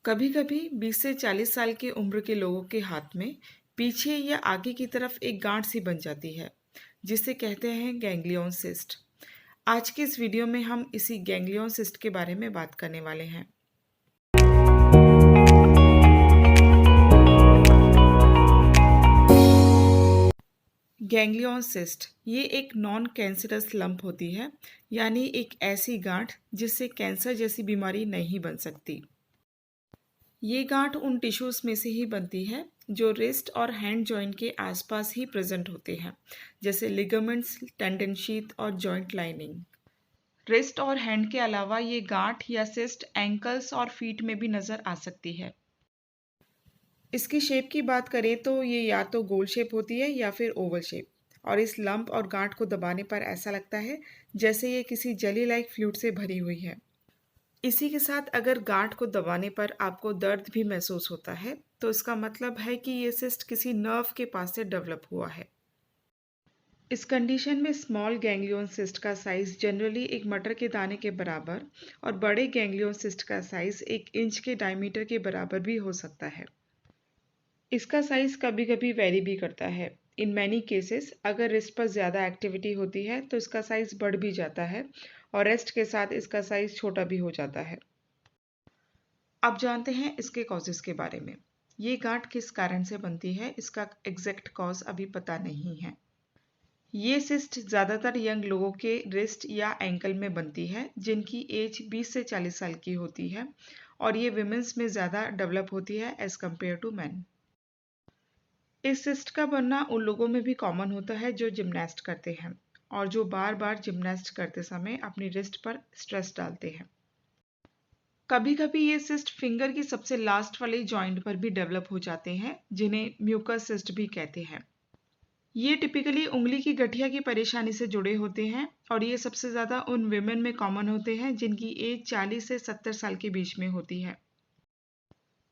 कभी-कभी 20 से 40 साल की उम्र के लोगों के हाथ में पीछे या आगे की तरफ एक गांठ सी बन जाती है, जिसे कहते हैं गैंग्लियन सिस्ट। आज के इस वीडियो में हम इसी गैंग्लियन सिस्ट के बारे में बात करने वाले हैं। गैंग्लियन सिस्ट ये एक नॉन कैंसरस लंप होती है, यानी एक ऐसी गांठ जिससे कैंसर जैसी बीमारी नहीं बन सकती। ये गांठ उन टिश्यूज़ में से ही बनती है जो रिस्ट और हैंड जॉइंट के आसपास ही प्रेजेंट होते हैं, जैसे लिगामेंट्स, टेंडन शीथ और जॉइंट लाइनिंग। रिस्ट और हैंड के अलावा ये गांठ या सिस्ट एंकल्स और फीट में भी नज़र आ सकती है। इसकी शेप की बात करें तो ये या तो गोल शेप होती है या फिर ओवल शेप, और इस लंप और गांठ को दबाने पर ऐसा लगता है जैसे ये किसी जेली लाइक फ्लूइड से भरी हुई है। इसी के साथ अगर गांठ को दबाने पर आपको दर्द भी महसूस होता है, तो इसका मतलब है कि ये सिस्ट किसी नर्व के पास से डेवलप हुआ है। इस कंडीशन में स्मॉल गैंग्लियन सिस्ट का साइज जनरली एक मटर के दाने के बराबर और बड़े गैंग्लियन सिस्ट का साइज 1 इंच के डायमीटर के बराबर भी हो सकता है। इसका साइज कभी-कभी वेरी भी करता है। इन मैनी केसेस अगर रिस्ट पर ज़्यादा एक्टिविटी होती है तो इसका साइज बढ़ भी जाता है और रेस्ट के साथ इसका साइज छोटा भी हो जाता है। अब जानते हैं इसके कॉजेज़ के बारे में। ये गांठ किस कारण से बनती है, इसका एग्जैक्ट कॉज अभी पता नहीं है। ये सिस्ट ज़्यादातर यंग लोगों के रिस्ट या एंकल में बनती है जिनकी एज 20 से 40 साल की होती है, और ये विमेंस में ज़्यादा डेवलप होती है एज कम्पेयर टू मैन। इस सिस्ट का बनना उन लोगों में भी कॉमन होता है जो जिम्नास्ट करते हैं और जो बार बार जिम्नास्ट करते समय अपनी रिस्ट पर स्ट्रेस डालते हैं। कभी कभी ये सिस्ट फिंगर की सबसे लास्ट वाले जॉइंट पर भी डेवलप हो जाते हैं, जिन्हें म्यूकस सिस्ट भी कहते हैं। ये टिपिकली उंगली की गठिया की परेशानी से जुड़े होते हैं और ये सबसे ज़्यादा उन विमेन में कॉमन होते हैं जिनकी एज 40 से 70 साल के बीच में होती है।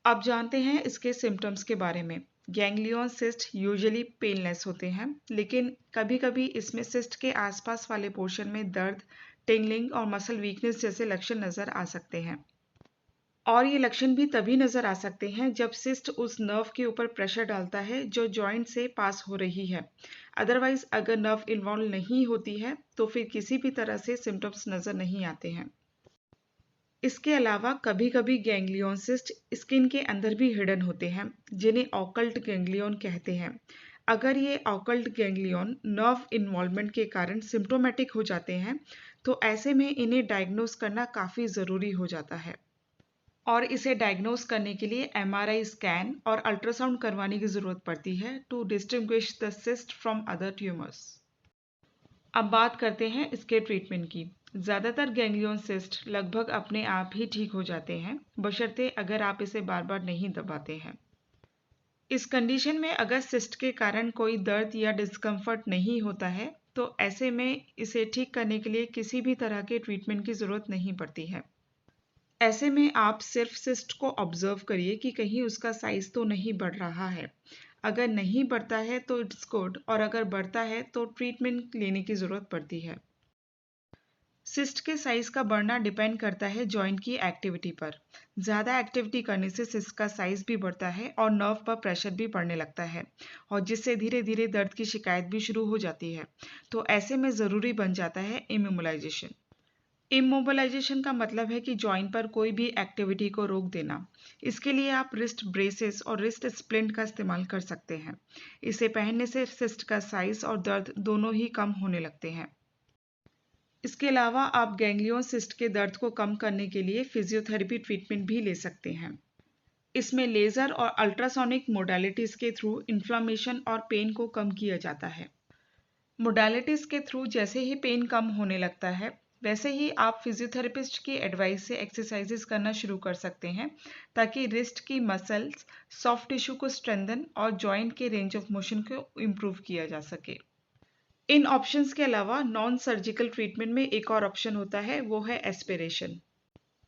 अब जानते हैं इसके सिम्टम्स के बारे में। गैंग्लियन सिस्ट यूजुअली पेनलेस होते हैं, लेकिन कभी-कभी इसमें सिस्ट के आसपास वाले पोर्शन में दर्द, टिंगलिंग और मसल वीकनेस जैसे लक्षण नज़र आ सकते हैं। और ये लक्षण भी तभी नज़र आ सकते हैं जब सिस्ट उस नर्व के ऊपर प्रेशर डालता है जो जॉइंट से पास हो रही है। अदरवाइज अगर नर्व इन्वॉल्व नहीं होती है तो फिर किसी भी तरह से सिम्टम्स नज़र नहीं आते हैं। इसके अलावा कभी-कभी गैंग्लियन सिस्ट स्किन के अंदर भी हिडन होते हैं, जिन्हें ऑकल्ट गैंग्लियन कहते हैं। अगर ये ऑकल्ट गैंग्लियन नर्व इन्वॉल्वमेंट के कारण सिम्टोमेटिक हो जाते हैं, तो ऐसे में इन्हें डायग्नोज करना काफ़ी ज़रूरी हो जाता है। और इसे डायग्नोज करने के लिए एमआरआई स्कैन और अल्ट्रासाउंड करवाने की ज़रूरत पड़ती है to distinguish the cyst from other tumours. अब बात करते हैं इसके ट्रीटमेंट की। ज़्यादातर गैंग्लियन सिस्ट लगभग अपने आप ही ठीक हो जाते हैं, बशर्ते अगर आप इसे बार बार नहीं दबाते हैं। इस कंडीशन में अगर सिस्ट के कारण कोई दर्द या डिस्कम्फर्ट नहीं होता है, तो ऐसे में इसे ठीक करने के लिए किसी भी तरह के ट्रीटमेंट की ज़रूरत नहीं पड़ती है। ऐसे में आप सिर्फ सिस्ट को ऑब्जर्व करिए कि कहीं उसका साइज तो नहीं बढ़ रहा है। अगर नहीं बढ़ता है तो इट्स गुड, और अगर बढ़ता है तो ट्रीटमेंट लेने की ज़रूरत पड़ती है। सिस्ट के साइज का बढ़ना डिपेंड करता है जॉइंट की एक्टिविटी पर। ज़्यादा एक्टिविटी करने से सिस्ट का साइज भी बढ़ता है और नर्व पर प्रेशर भी पड़ने लगता है, और जिससे धीरे धीरे दर्द की शिकायत भी शुरू हो जाती है। तो ऐसे में ज़रूरी बन जाता है इमोबिलाइजेशन। इमोबिलाइजेशन का मतलब है कि जॉइंट पर कोई भी एक्टिविटी को रोक देना। इसके लिए आप रिस्ट ब्रेसेस और रिस्ट स्प्लिंट का इस्तेमाल कर सकते हैं। इसे पहनने से सिस्ट का साइज और दर्द दोनों ही कम होने लगते हैं। इसके अलावा आप गैंग्लियन सिस्ट के दर्द को कम करने के लिए फिजियोथेरेपी ट्रीटमेंट भी ले सकते हैं। इसमें लेज़र और अल्ट्रासोनिक मोडालिटीज़ के थ्रू इन्फ्लामेशन और पेन को कम किया जाता है। मोडालिटीज़ के थ्रू जैसे ही पेन कम होने लगता है, वैसे ही आप फिजियोथेरेपिस्ट की एडवाइस से एक्सरसाइजेस करना शुरू कर सकते हैं, ताकि रिस्ट की मसल्स, सॉफ्ट टिश्यू को स्ट्रेंथन और जॉइंट के रेंज ऑफ मोशन को इम्प्रूव किया जा सके। इन ऑप्शंस के अलावा नॉन सर्जिकल ट्रीटमेंट में एक और ऑप्शन होता है, वो है एस्पिरेशन।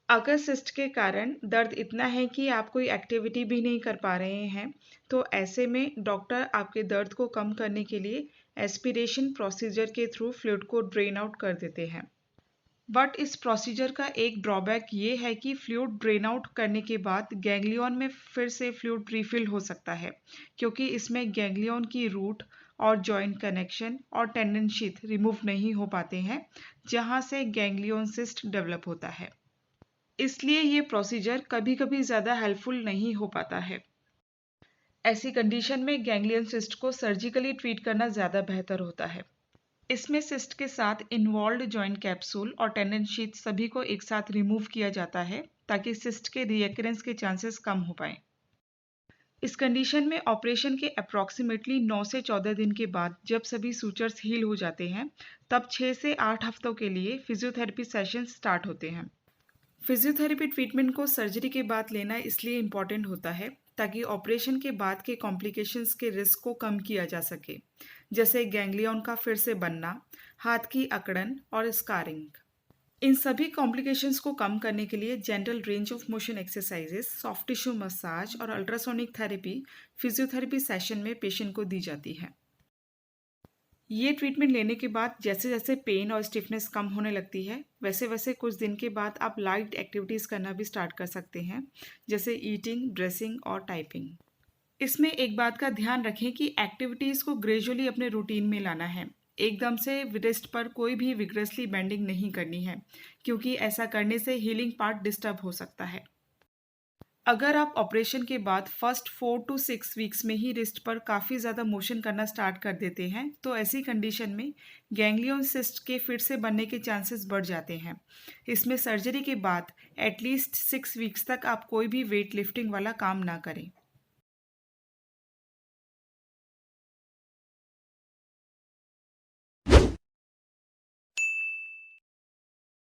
अगर सिस्ट के कारण दर्द इतना है कि आप कोई एक्टिविटी भी नहीं कर पा रहे हैं, तो ऐसे में डॉक्टर आपके दर्द को कम करने के लिए एस्पिरेशन प्रोसीजर के थ्रू फ्लूइड को ड्रेन आउट कर देते हैं। बट इस प्रोसीजर का एक ड्रॉबैक ये है कि फ्लूइड ड्रेन आउट करने के बाद गैंग्लियन में फिर से फ्लूइड रिफिल हो सकता है, क्योंकि इसमें गैंग्लियन की रूट और जॉइंट कनेक्शन और टेंडन शीथ रिमूव नहीं हो पाते हैं, जहां से गैंग्लियन सिस्ट डेवलप होता है। इसलिए ये प्रोसीजर कभी कभी ज़्यादा हेल्पफुल नहीं हो पाता है। ऐसी कंडीशन में गैंग्लियन सिस्ट को सर्जिकली ट्रीट करना ज़्यादा बेहतर होता है। इसमें सिस्ट के साथ इन्वॉल्व्ड जॉइंट कैप्सूल और टेंडन शीथ सभी को एक साथ रिमूव किया जाता है, ताकि सिस्ट के रीअकरेंस के चांसेस कम हो पाएं। इस कंडीशन में ऑपरेशन के अप्रॉक्सीमेटली 9 से 14 दिन के बाद जब सभी सूचर्स हील हो जाते हैं, तब 6 से 8 हफ्तों के लिए फिजियोथेरेपी सेशन स्टार्ट होते हैं। फिजियोथेरेपी ट्रीटमेंट को सर्जरी के बाद लेना इसलिए इम्पॉर्टेंट होता है ताकि ऑपरेशन के बाद के कॉम्प्लिकेशंस के रिस्क को कम किया जा सके, जैसे गैंग्लियन का फिर से बनना, हाथ की अकड़न और स्कारिंग। इन सभी कॉम्प्लिकेशंस को कम करने के लिए general range of motion exercises, soft tissue massage और अल्ट्रासोनिक थेरेपी फिजियोथेरेपी सेशन में पेशेंट को दी जाती है। ये ट्रीटमेंट लेने के बाद जैसे जैसे पेन और स्टिफनेस कम होने लगती है, वैसे वैसे कुछ दिन के बाद आप लाइट एक्टिविटीज़ करना भी स्टार्ट कर सकते हैं, जैसे ईटिंग, ड्रेसिंग और टाइपिंग। इसमें एक बात का ध्यान रखें कि एक्टिविटीज़ को ग्रेजुअली अपने रूटीन में लाना है। एकदम से रिस्ट पर कोई भी विग्रेसली बेंडिंग नहीं करनी है, क्योंकि ऐसा करने से हीलिंग पार्ट डिस्टर्ब हो सकता है। अगर आप ऑपरेशन के बाद फर्स्ट 4 to 6 वीक्स में ही रिस्ट पर काफ़ी ज़्यादा मोशन करना स्टार्ट कर देते हैं, तो ऐसी कंडीशन में गैंग्लियन सिस्ट के फिर से बनने के चांसेस बढ़ जाते हैं। इसमें सर्जरी के बाद एटलीस्ट 6 वीक्स तक आप कोई भी वेट लिफ्टिंग वाला काम ना करें।